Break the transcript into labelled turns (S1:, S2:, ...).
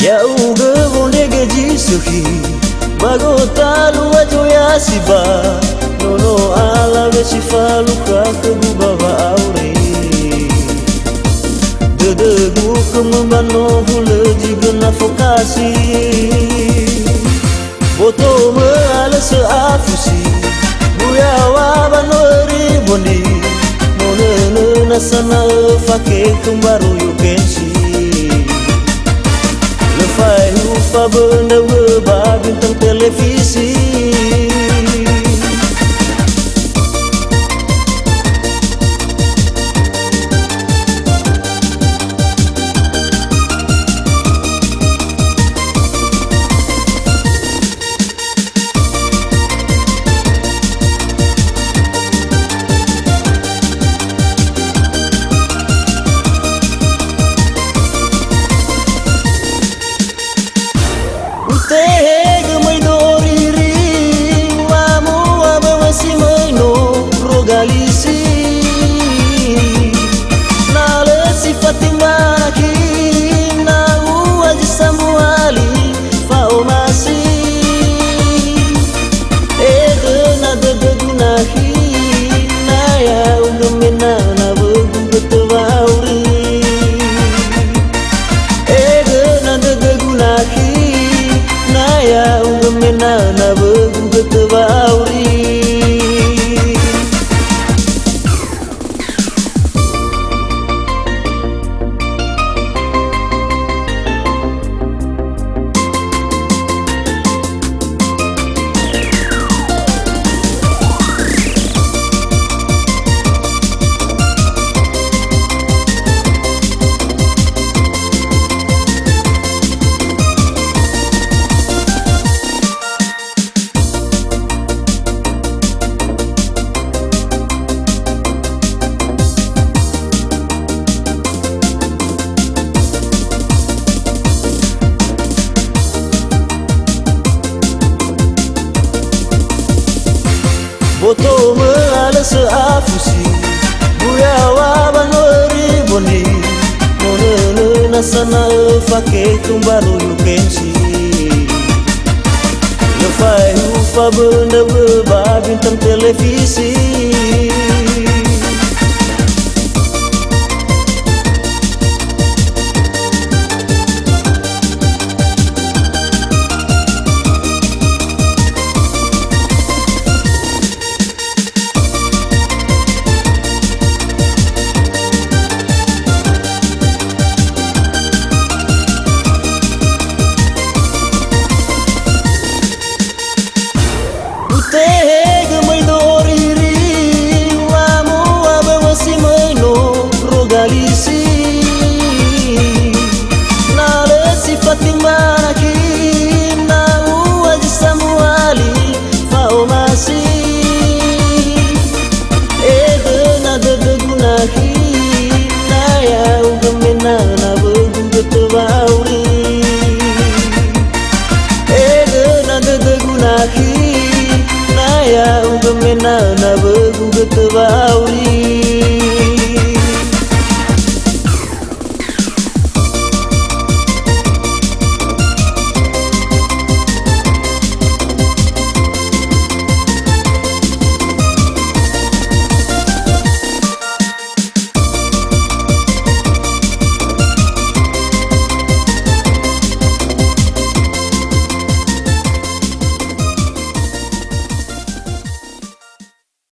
S1: Ya uga bonde gaji suhi Magota lua joya siba Nono ala besifa luka kebubawa aure Dedegu kemembano hule jigena vokasi Boto me ala seafusi Buya wabano riboni Nonene nasana fake kembaru yukensi Lefai ufa benda weba bintang televisi Tehega mai doriri Wamu waba masih maino rogalisi Nale sifati manaki Na uwaji samuali Fao masi Ege na degunahi Na ya ungemena na begu betewauri Ege na degunahi Ya ungemena na begu betewauri Boto me ala seafusi Buya wabano riboni Nonene nasana fake kembaru yukensi Lefai ufa benda weba bintang televisi Tehega mai doriri Wamu waba masih maino rogalisi Nale sifati manaki Na uwaji samuali Fao masi Ege na degunahi Na ya ungemena na begu betewauri Ege na degunahi Ya ungemena na begu betewauri